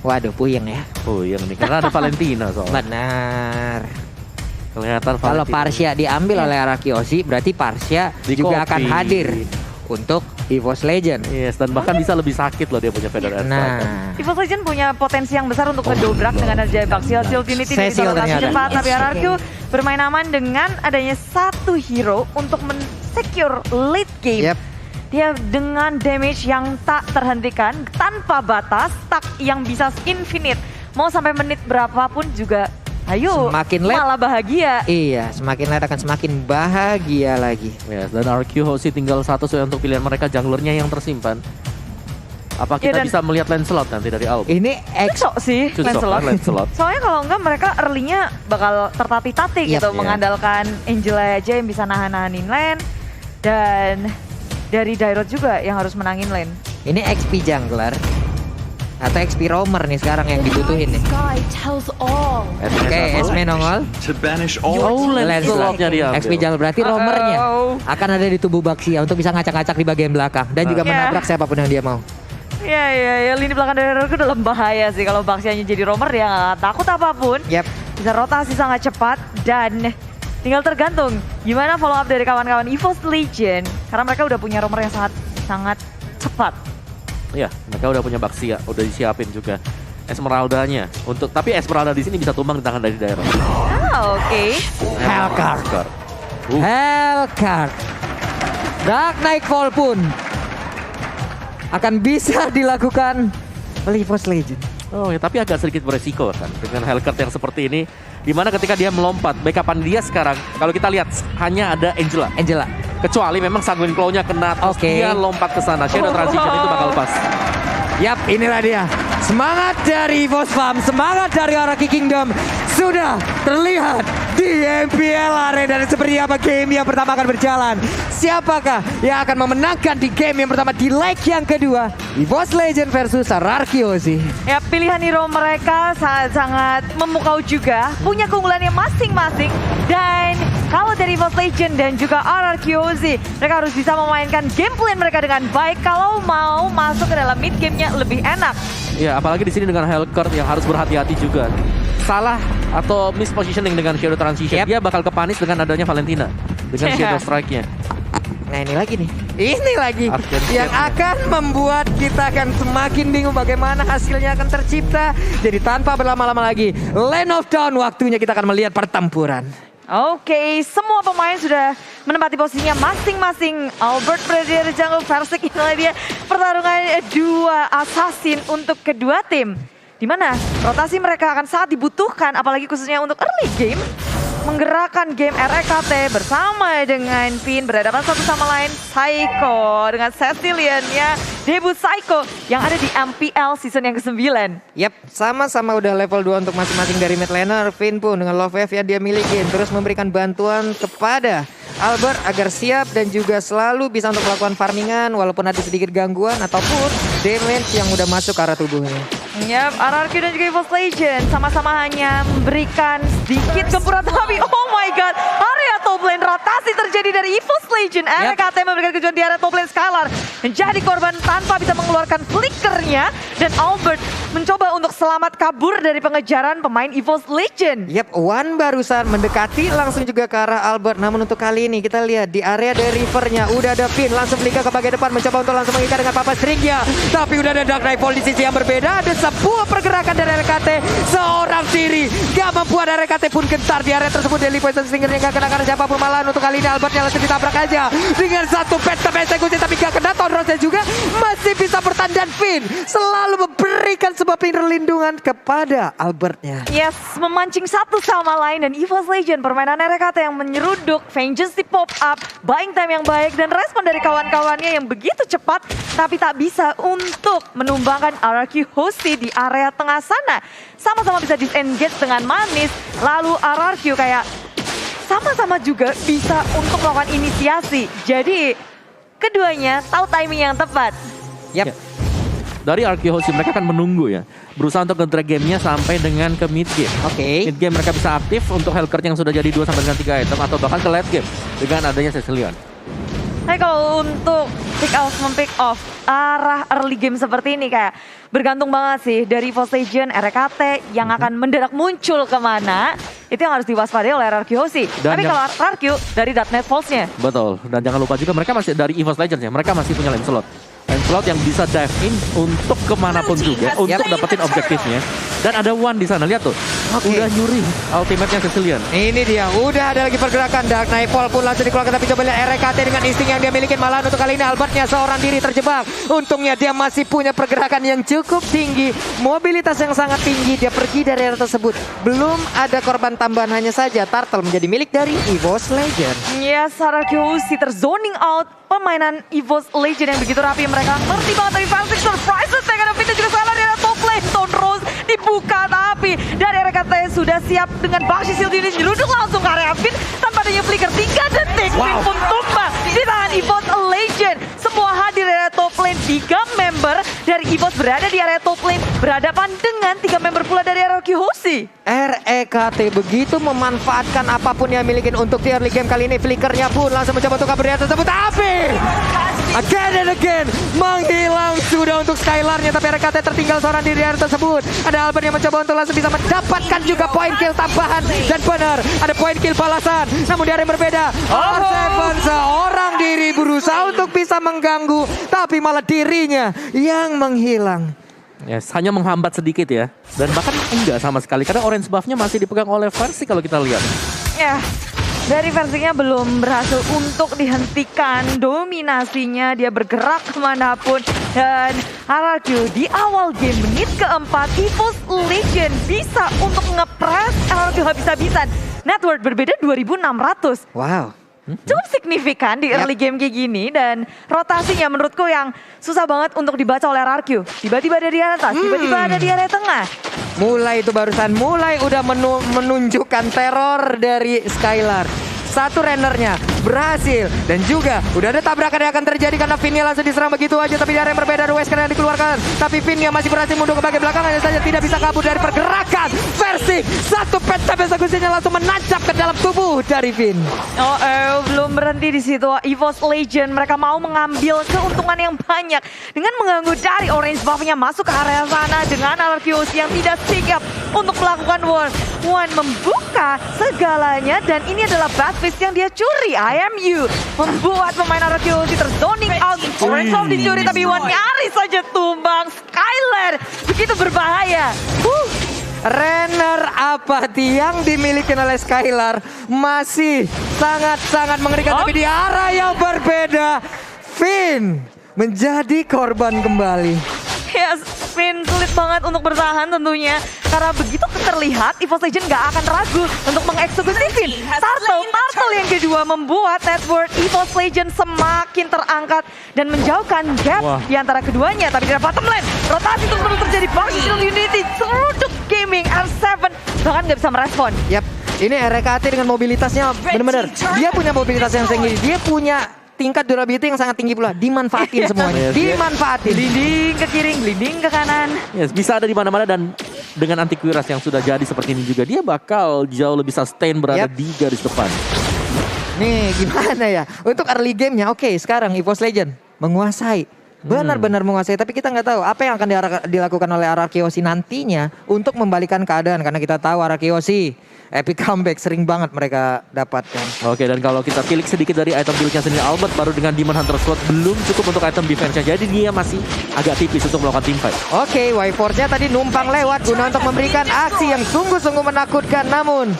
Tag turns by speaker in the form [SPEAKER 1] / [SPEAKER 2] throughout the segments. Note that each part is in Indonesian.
[SPEAKER 1] Waduh, puyeng ya.
[SPEAKER 2] Puyeng nih, karena ada Valentina soalnya.
[SPEAKER 1] Benar.
[SPEAKER 2] Kelihatan
[SPEAKER 1] Kalau
[SPEAKER 2] Valentina.
[SPEAKER 1] Parsia diambil oleh Arakiosi, berarti Parsia juga akan hadir untuk EVOS Legend.
[SPEAKER 2] Yes, dan bahkan bisa lebih sakit loh dia punya Feather Edge.
[SPEAKER 1] Nah,
[SPEAKER 3] EVOS Legend punya potensi yang besar untuk ngedobrak dengan adanya Baxial Unity di
[SPEAKER 1] Cecil
[SPEAKER 3] rotasi
[SPEAKER 1] ternyata.
[SPEAKER 3] cepat. Tapi RRQ bermain aman dengan adanya satu hero untuk men-secure late game.
[SPEAKER 1] Yep.
[SPEAKER 3] Dia dengan damage yang tak terhentikan, tanpa batas, tak yang bisa infinite. Mau sampai menit berapapun juga, ayo
[SPEAKER 1] Semakin late.
[SPEAKER 3] malah bahagia.
[SPEAKER 1] iya, semakin late akan semakin bahagia lagi.
[SPEAKER 2] Yes, dan RQ Hoshi tinggal satu sesuai untuk pilihan mereka, junglernya yang tersimpan. Apa kita
[SPEAKER 3] dan-
[SPEAKER 2] bisa melihat Lancelot nanti dari Alb?
[SPEAKER 1] Ini
[SPEAKER 3] Cocok sih
[SPEAKER 2] Cocok kan Lancelot.
[SPEAKER 3] Soalnya kalau enggak mereka early-nya bakal tertatih-tatih gitu.
[SPEAKER 1] Yep.
[SPEAKER 3] Mengandalkan Angela aja yang bisa nahan-nahanin lane. Dan dari Dairot juga yang harus menangin lane.
[SPEAKER 1] ini XP jungler atau XP roamer nih sekarang yang dibutuhin nih.
[SPEAKER 4] Sky tells all.
[SPEAKER 1] Oke, Esme nongol.
[SPEAKER 5] To banish all
[SPEAKER 2] Oh,
[SPEAKER 1] Lancelot.
[SPEAKER 2] Lancelotnya dia.
[SPEAKER 1] XP jungler berarti roamernya akan ada di tubuh Baxia untuk bisa ngacak-ngacak di bagian belakang dan juga
[SPEAKER 3] Iya.
[SPEAKER 1] menabrak siapapun yang dia mau.
[SPEAKER 3] Iya, lini belakang dari Dairot dalam bahaya sih. Kalau Baxianya jadi roamer dia nggak takut apapun.
[SPEAKER 1] Yap.
[SPEAKER 3] Bisa rotasi sangat cepat dan tinggal tergantung gimana follow up dari kawan-kawan EVOS Legend. Karena mereka udah punya roamer yang sangat cepat.
[SPEAKER 2] Iya, mereka udah punya Baxia, udah disiapin juga Esmeralda-nya. Tapi Esmeralda di sini bisa tumbang di tangan dari daerah.
[SPEAKER 3] Oke.
[SPEAKER 1] Hellcard.
[SPEAKER 2] Uh.
[SPEAKER 1] Hellcard. Dark Nightfall pun akan bisa dilakukan oleh EVOS Legend.
[SPEAKER 2] Oh ya, tapi agak sedikit beresiko kan dengan Hellcard yang seperti ini. Dimana ketika dia melompat, backupan dia sekarang, kalau kita lihat hanya ada Angela. Kecuali memang Sanguine Claw-nya kena, terus
[SPEAKER 1] Oke.
[SPEAKER 2] dia lompat ke sana. Shadow Transition itu bakal pas.
[SPEAKER 1] Yap, inilah dia. Semangat dari EVOS Farm, semangat dari Araki Kingdom sudah terlihat di MPL Arena. Dan seperti apa game yang pertama akan berjalan? Siapakah yang akan memenangkan di game yang pertama di leg yang kedua? EVOS Legend versus Arakiosi.
[SPEAKER 3] Ya, pilihan hero mereka sangat memukau juga, punya keunggulannya masing-masing. Dan kalau dari EVOS Legend dan juga RRQoz, mereka harus bisa memainkan gameplay mereka dengan baik kalau mau masuk ke dalam mid game-nya lebih enak.
[SPEAKER 2] Ya, apalagi di sini dengan Hellcard yang harus berhati-hati juga. Salah atau mispositioning dengan Shadow Transition, dia bakal kepanis dengan adanya Valentina. Dengan Shadow Strike-nya.
[SPEAKER 1] Nah ini lagi nih. Ini lagi
[SPEAKER 2] Arcane
[SPEAKER 1] yang
[SPEAKER 2] Shade-nya.
[SPEAKER 1] akan membuat kita akan semakin bingung bagaimana hasilnya akan tercipta. Jadi tanpa berlama-lama lagi, Land of Dawn waktunya kita akan melihat pertempuran.
[SPEAKER 3] Oke, semua pemain sudah menempati posisinya masing-masing. Albert berada di jungle, Versik inilah dia pertarungan dua assassin untuk kedua tim. Di mana rotasi mereka akan sangat dibutuhkan, apalagi khususnya untuk early game. Menggerakkan game REKT bersama dengan Pin berhadapan satu sama lain. Psycho dengan Cecilian ya. Debut Psycho yang ada di MPL season yang ke-9.
[SPEAKER 1] Yap, sama-sama udah level 2 untuk masing-masing dari mid laner. Finn pun dengan love wave yang dia miliki terus memberikan bantuan kepada Albert agar siap dan juga selalu bisa untuk melakukan farmingan walaupun ada sedikit gangguan ataupun damage yang udah masuk ke arah tubuhnya.
[SPEAKER 3] Yap, RRQ dan juga EVOS Legend sama-sama hanya memberikan sedikit gempuran tapi oh my god, area top lane rotasi terjadi dari EVOS Legend. RKT memberikan kejuan di area top lane Skylar menjadi korban tanpa bisa mengeluarkan flickernya dan Albert mencoba untuk selamat kabur dari pengejaran pemain EVOS Legend.
[SPEAKER 1] Yap, Wan barusan mendekati langsung juga ke arah Albert. Namun untuk kali ini kita lihat di area dari rivernya udah ada Pin langsung flicker ke bagian depan mencoba untuk langsung mengikat dengan Papa Stringnya. Tapi udah ada Dark Nightfall di sisi yang berbeda. Ada sebuah pergerakan dari RKT. Seorang diri gak membuat RKT pun gentar di area tersebut. Daily Poison Slingernya gak kena karena siapapun malahan. Untuk kali ini Albertnya langsung ditabrak aja dengan satu pesta eksekusi tapi gak kena. Tonrosnya juga masih bisa bertahan dan Pin selalu memberikan sebuah perlindungan kepada Albertnya.
[SPEAKER 3] Yes, memancing satu sama lain dan EVOS Legend permainan RKT yang menyeruduk, Vengeance di pop up, buying time yang baik dan respon dari kawan-kawannya yang begitu cepat tapi tak bisa untuk menumbangkan RRQ Hoshi di area tengah sana. Sama-sama bisa disengage dengan manis, lalu RRQ kayak sama-sama juga bisa untuk melakukan inisiasi. Jadi keduanya tahu timing yang tepat.
[SPEAKER 1] Yap.
[SPEAKER 2] Ya. Dari RQ Hoshi mereka akan menunggu ya. Berusaha untuk nge-drag gamenya sampai dengan ke mid game.
[SPEAKER 1] Oke.
[SPEAKER 2] Mid game mereka bisa aktif untuk Hellcard yang sudah jadi 2 sampai dengan 3 item atau bahkan ke late game dengan adanya Cecilion.
[SPEAKER 3] Tapi kalau untuk pick off arah early game seperti ini kayak bergantung banget sih dari EVOS Legend, RKT yang akan mendadak muncul kemana. Itu yang harus diwaspadai oleh RRQ Hoshi. Tapi kalau RRQ dari .NET Falls-nya.
[SPEAKER 2] Betul, dan jangan lupa juga mereka masih dari EVOS Legends ya, mereka masih punya Lancelot. Lancelot yang bisa dive in untuk kemanapun juga, untuk dapetin objektifnya. Dan ada One di sana, lihat tuh. Udah nyuri ultimate-nya Cecilion.
[SPEAKER 1] Ini dia, udah ada lagi pergerakan. Dark Nightfall pun langsung dikeluarkan, tapi coba lihat RKT dengan insting yang dia miliki. Malah untuk kali ini Albertnya seorang diri terjebak. Untungnya dia masih punya pergerakan yang cukup tinggi, mobilitas yang sangat tinggi. Dia pergi dari area tersebut. Belum ada korban tambahan, hanya saja Turtle menjadi milik dari EVOS Legend.
[SPEAKER 3] Yes, RRQ Hoshi terzoning out permainan EVOS Legend yang begitu rapi. Mereka ngerti banget dari Fantastic Surprises. Tegan Vita juga salah di area top lane. Tone Rose dibuka, tapi dari RKT sudah siap dengan Bakshi Shield ini diruduk langsung ke area Vin tanpa adanya flicker. 3 detik Vin pun tumbang di tangan EVOS Legend. Semua hadir di area top lane. 3 member dari EVOS berada di area top lane berhadapan dengan 3 member pula dari RRQ Hoshi.
[SPEAKER 1] REKT begitu memanfaatkan apapun yang milikin untuk di early game kali ini. Flickernya pun langsung mencoba untuk kabur dari tersebut, tapi again and again menghilang sudah untuk Skylar-nya. Tapi RKT tertinggal seorang diri area tersebut. Ada Albert yang mencoba untuk langsung bisa mendapatkan juga poin kill tambahan. Dan benar, ada poin kill balasan. Namun di area yang berbeda, R7 seorang diri berusaha untuk bisa mengganggu, tapi malah dirinya yang menghilang.
[SPEAKER 2] Yes, hanya menghambat sedikit ya. Dan bahkan enggak sama sekali, karena orange buff-nya masih dipegang oleh Versi kalau kita lihat.
[SPEAKER 3] Ya, dari versinya belum berhasil untuk dihentikan dominasinya. Dia bergerak kemanapun. Dan RRQ di awal game menit keempat, EVOS Legend bisa untuk ngepres RRQ habis-habisan. Net worth berbeda 2.600.
[SPEAKER 1] Wow.
[SPEAKER 3] Cukup signifikan di early game kayak gini. Dan rotasinya menurutku yang susah banget untuk dibaca oleh RRQ. Tiba-tiba ada di atas, tiba-tiba ada di area tengah.
[SPEAKER 1] Mulai itu barusan, mulai udah menunjukkan teror dari Skylar. Satu rendernya berhasil, dan juga udah ada tabrakan yang akan terjadi karena Vinnya langsung diserang begitu aja. Tapi di area yang berbeda, West yang dikeluarkan, tapi Vinnya masih berhasil mundur ke bagian belakang, hanya saja tidak bisa kabur dari pergerakan Versi. Satu pet sampai segusinya langsung menancap ke dalam tubuh dari Vin.
[SPEAKER 3] Belum berhenti di situ. EVOS Legend mereka mau mengambil keuntungan yang banyak dengan mengganggu dari orange buff-nya masuk ke area sana dengan RRQ Hoshi yang tidak sigap untuk melakukan war. One membuka segalanya, dan ini adalah Batfish yang dia curi. IMU membuat pemain RRQ Hoshi terzoning out. Orange buff dicuri, tapi One nyaris saja tumbang. Skylar begitu berbahaya.
[SPEAKER 1] Renner apati yang dimiliki oleh Skylar masih sangat-sangat mengerikan, tapi di arah yang berbeda, Vin menjadi korban kembali.
[SPEAKER 3] Ya, Vin sulit banget untuk bertahan tentunya. Karena begitu terlihat, EVOS Legend gak akan ragu untuk mengeksekusi Vin. Turtle yang kedua membuat net worth EVOS Legend semakin terangkat dan menjauhkan gap di antara keduanya. Tapi di bottom lane, rotasi terus terjadi. Bakshi Shield Unity, Seruduk Gaming, R7 bahkan gak bisa merespon.
[SPEAKER 1] Yap, ini RKT dengan mobilitasnya benar-benar. Dia punya mobilitas yang tinggi, dia punya tingkat durability yang sangat tinggi pula. Dimanfaatin semuanya. Dimanfaatin.
[SPEAKER 3] Gliding ke kiri, gliding ke kanan.
[SPEAKER 2] Yes, bisa ada di mana-mana, dan dengan anti kuiras yang sudah jadi seperti ini juga, dia bakal jauh lebih sustain berada di garis depan.
[SPEAKER 1] Nih gimana ya? Untuk early game-nya oke, sekarang EVOS Legend menguasai. Benar-benar menguasai, tapi kita nggak tahu apa yang akan dilakukan oleh RRQ Hoshi nantinya untuk membalikan keadaan. Karena kita tahu RRQ Hoshi epic comeback sering banget mereka dapatkan.
[SPEAKER 2] Oke, dan kalau kita tilik sedikit dari item build-nya sendiri, Albert baru dengan Demon Hunter Sword belum cukup untuk item defense-nya. Jadi dia masih agak tipis untuk melakukan teamfight.
[SPEAKER 1] Oke, Y-Force-nya tadi numpang lewat guna untuk memberikan aksi yang sungguh-sungguh menakutkan. Namun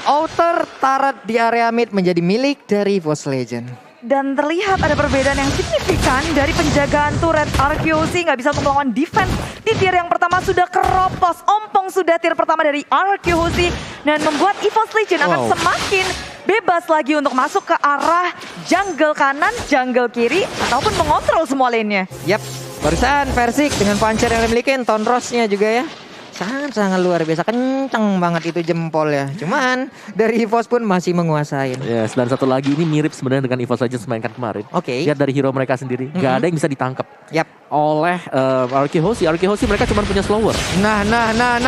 [SPEAKER 1] outer turret di area mid menjadi milik dari EVOS Legend.
[SPEAKER 3] Dan terlihat ada perbedaan yang signifikan dari penjagaan turret. RRQ Hoshi nggak bisa untuk melawan defense. Di tier yang pertama sudah keropos. Ompong sudah tier pertama dari RRQ Hoshi. Dan membuat EVOS Legend akan semakin bebas lagi untuk masuk ke arah jungle kanan, jungle kiri, ataupun mengontrol semua lane-nya.
[SPEAKER 1] Yap, barusan Versik dengan puncher yang dimiliki, Tonrosnya juga ya. Sangat-sangat luar biasa, kenceng banget itu jempol ya. Cuman dari EVOS pun masih menguasain.
[SPEAKER 2] Yes, dan satu lagi ini mirip sebenarnya dengan EVOS Legends mainkan kemarin.
[SPEAKER 1] Oke.
[SPEAKER 2] Lihat dari hero mereka sendiri, gak ada yang bisa ditangkap
[SPEAKER 1] Yap.
[SPEAKER 2] oleh Arkehosi. Arkehosi mereka cuma punya slower.
[SPEAKER 1] Nah,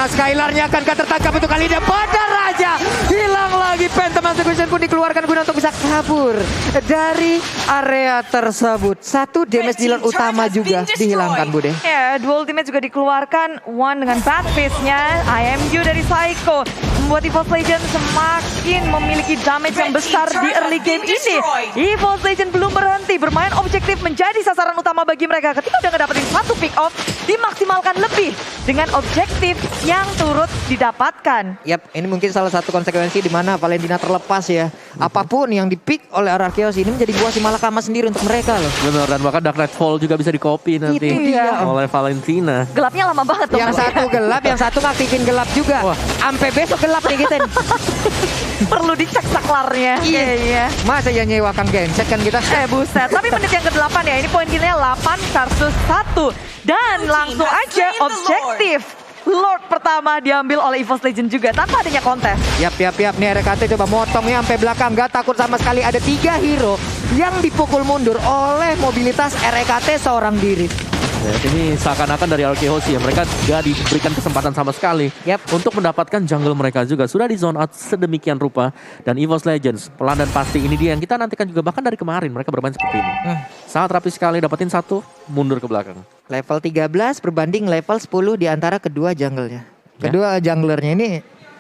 [SPEAKER 1] Skylarnya akankah tertangkap untuk kali ini? Badar Raja hilang lagi. Phantom Execution pun dikeluarkan guna untuk bisa kabur dari area tersebut. Satu damage dealer utama juga dihilangkan, Bude.
[SPEAKER 3] Ya, dua ultimate juga dikeluarkan. One dengan bad face-nya, IMU dari Psycho membuat EVOS Legends semakin memiliki damage yang besar di early game ini. EVOS Legends belum berhenti bermain objektif menjadi sasaran utama bagi mereka. Ketika udah ngedapetin satu pick off, dimaksimalkan lebih dengan objektif yang turut didapatkan.
[SPEAKER 1] Yap, ini mungkin salah satu konsekuensi di mana Valentina terlepas ya. Apapun yang dipick oleh Arkeos ini menjadi buah si malakama sendiri untuk mereka loh.
[SPEAKER 2] Benar, dan bahkan Dark Nightfall juga bisa di-copy nanti
[SPEAKER 1] Itu dia.
[SPEAKER 2] oleh Valentina.
[SPEAKER 3] Gelapnya lama banget tuh.
[SPEAKER 1] Yang satu gelap, yang satu ngaktifin gelap juga.
[SPEAKER 2] Wah.
[SPEAKER 1] Sampai besok gelap nih kita.
[SPEAKER 3] Perlu dicek saklarnya. Iya.
[SPEAKER 1] Masa ya nyewakan genset kan kita.
[SPEAKER 3] Buset. Tapi menit yang ke-8 ya. Ini poin killnya 8 versus 1. Dan langsung aja objektif. Lord pertama diambil oleh EVOS Legends juga tanpa adanya kontes.
[SPEAKER 1] Yap. Nih RKT coba motongnya sampai belakang. Gak takut sama sekali. Ada 3 hero yang dipukul mundur oleh mobilitas RKT seorang diri.
[SPEAKER 2] Ya, ini seakan-akan dari Arkehosi ya, mereka gak diberikan kesempatan sama sekali untuk mendapatkan jungle mereka juga. Sudah di zone out sedemikian rupa. Dan EVOS Legends pelan dan pasti ini dia yang kita nantikan juga. Bahkan dari kemarin mereka bermain seperti ini. Sangat rapi sekali, dapetin satu, mundur ke belakang.
[SPEAKER 1] Level 13 berbanding level 10 di antara kedua jungle-nya. Kedua junglernya ini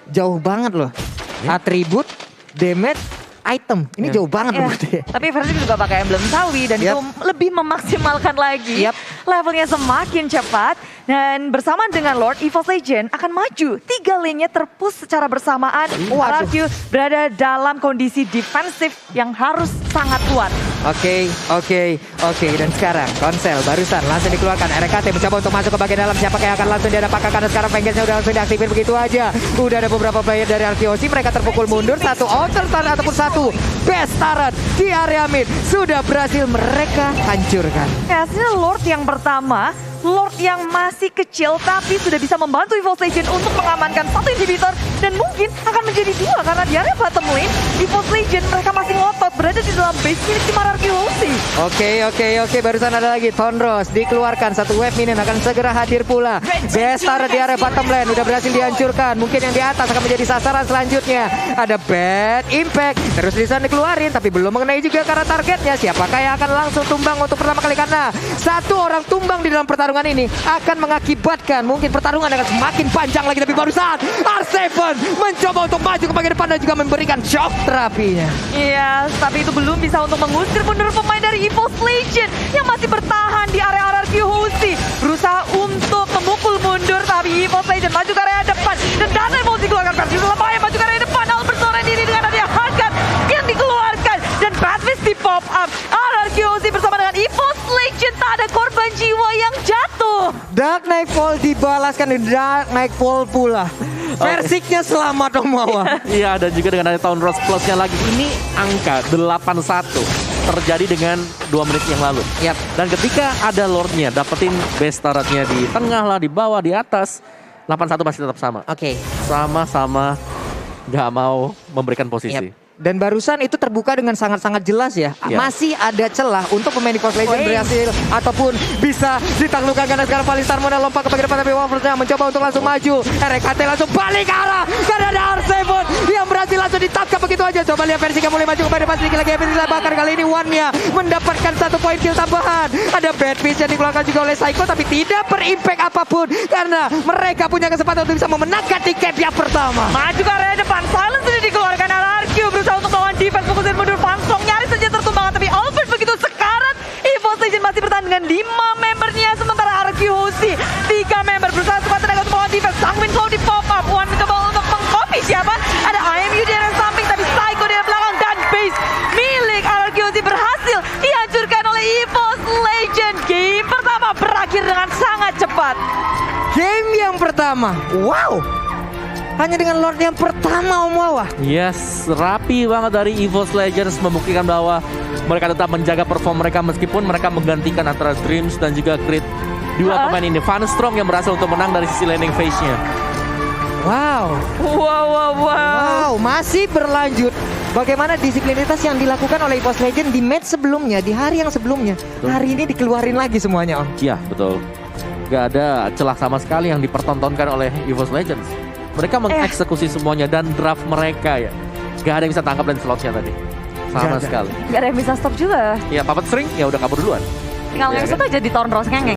[SPEAKER 1] jauh banget loh. Atribut, damage, item. Ini jauh banget loh.
[SPEAKER 3] Tapi versi juga pakai emblem sawi dan itu lebih memaksimalkan lagi. Levelnya semakin cepat dan bersamaan dengan Lord, EVOS Legends akan maju. 3 lane-nya terpush secara bersamaan. RRQ berada dalam kondisi defensif yang harus sangat kuat.
[SPEAKER 1] Oke. Dan sekarang Konsel barusan langsung dikeluarkan. RKT mencoba untuk masuk ke bagian dalam. Siapa yang akan langsung dihadapkan karena sekarang Vengeance-nya udah langsung diaktifin begitu aja. Udah ada beberapa player dari Arkehosi. Mereka terpukul mundur. Satu outer turret ataupun satu best turret di area mid. Sudah berhasil mereka hancurkan.
[SPEAKER 3] Ya, hasilnya Lord yang pertama. Lord yang masih kecil tapi sudah bisa membantu EVOS Legends untuk mengamankan satu inhibitor dan mungkin akan menjadi 2 karena di area bottom lane EVOS Legends mereka masih ngotot berada di dalam base milik tim Arkehosi.
[SPEAKER 1] Oke, barusan ada lagi Tonros dikeluarkan, satu wave minion akan segera hadir pula. Bestar di area bottom lane udah berhasil dihancurkan, mungkin yang di atas akan menjadi sasaran selanjutnya. Ada bad impact, terus Lisan dikeluarin tapi belum mengenai juga karena targetnya. Siapakah yang akan langsung tumbang untuk pertama kali karena satu orang tumbang di dalam pertarungan ini akan mengakibatkan mungkin pertarungan akan semakin panjang lagi. Tapi barusan R7 mencoba untuk maju ke bagian depan dan juga memberikan shock terapinya.
[SPEAKER 3] Iya, tapi itu belum bisa untuk mengusir mundur pemain dari EVOS Legends yang masih bertahan di area Arkehosi. Berusaha untuk memukul mundur tapi EVOS Legends maju ke area depan dan Dana Emosi keluarkan versi Lemaya maju ke area depan. Albert sore diri dengan adanya Hakan yang dikeluarkan dan Badfist di pop up. Arkehosi bersama dengan EVOS Legends tak ada korban jiwa yang jatuh.
[SPEAKER 1] Dark Nightfall dibalaskan di Dark Nightfall pula. Versiknya selamat dong Mawa.
[SPEAKER 2] Iya, dan juga dengan ada Town Rose Plus-nya lagi. Ini angka 81 terjadi dengan 2 menit yang lalu. Dan ketika ada Lord-nya, dapetin base turret-nya di tengah lah, di bawah, di atas. 81 masih tetap sama. Sama-sama gak mau memberikan posisi.
[SPEAKER 1] Dan barusan itu terbuka dengan sangat-sangat jelas ya. Masih ada celah untuk pemain EVOS Legends berhasil ataupun bisa ditaklukkan karena sekarang Valistar Mona lompat ke bagian depan tapi Wolverine mencoba untuk langsung maju. RKT langsung balik ke arah karena ada R7 yang berhasil langsung ditangkap begitu aja. Coba lihat versi mulai maju ke bagian depan sedikit lagi. Bahkan kali ini One-nya mendapatkan 1 poin kill tambahan. Ada Bad Fish yang dikeluarkan juga oleh Psycho tapi tidak berimpact apapun karena mereka punya kesempatan untuk bisa memenangkan tiket yang pertama.
[SPEAKER 3] Maju ke area depan, Silence sudah dikeluarkan RRQ berusaha untuk melawan defense, fokusin mundur Fansong nyaris saja tertumbang tapi Albert begitu sekarat. EVOS Legends masih bertahan dengan 5 membernya sementara Arkehosi 3 member berusaha sekuat tenaga untuk melawan defense. Sangwin Soul di pop up, One mencoba untuk mengcopy siapa? Ada IMU di area samping tapi Psycho di area belakang dan base milik Arkehosi berhasil dihancurkan oleh EVOS Legends. Game pertama berakhir dengan sangat cepat.
[SPEAKER 1] Game yang pertama, wow. Hanya dengan Lord yang pertama Om Wawa.
[SPEAKER 2] Yes, rapi banget dari EVOS Legends membuktikan bahwa mereka tetap menjaga perform mereka meskipun mereka menggantikan antara Dreams dan juga Creed dua pemain ini. Van Strong yang berhasil untuk menang dari sisi landing phase-nya.
[SPEAKER 1] Wow. Wow, masih berlanjut. Bagaimana disiplinitas yang dilakukan oleh EVOS Legend di match sebelumnya, di hari yang sebelumnya. Hari ini dikeluarin lagi semuanya, Om.
[SPEAKER 2] Iya, betul. Gak ada celah sama sekali yang dipertontonkan oleh EVOS Legends. Mereka mengeksekusi semuanya dan draft mereka ya. Gak ada yang bisa tangkap lane slotnya tadi. Sama sekali.
[SPEAKER 3] Gak ada yang bisa stop juga.
[SPEAKER 2] Ya, Puppet String ya udah kabur duluan.
[SPEAKER 3] Tinggal ngengsut aja di Torn Rose ngeng.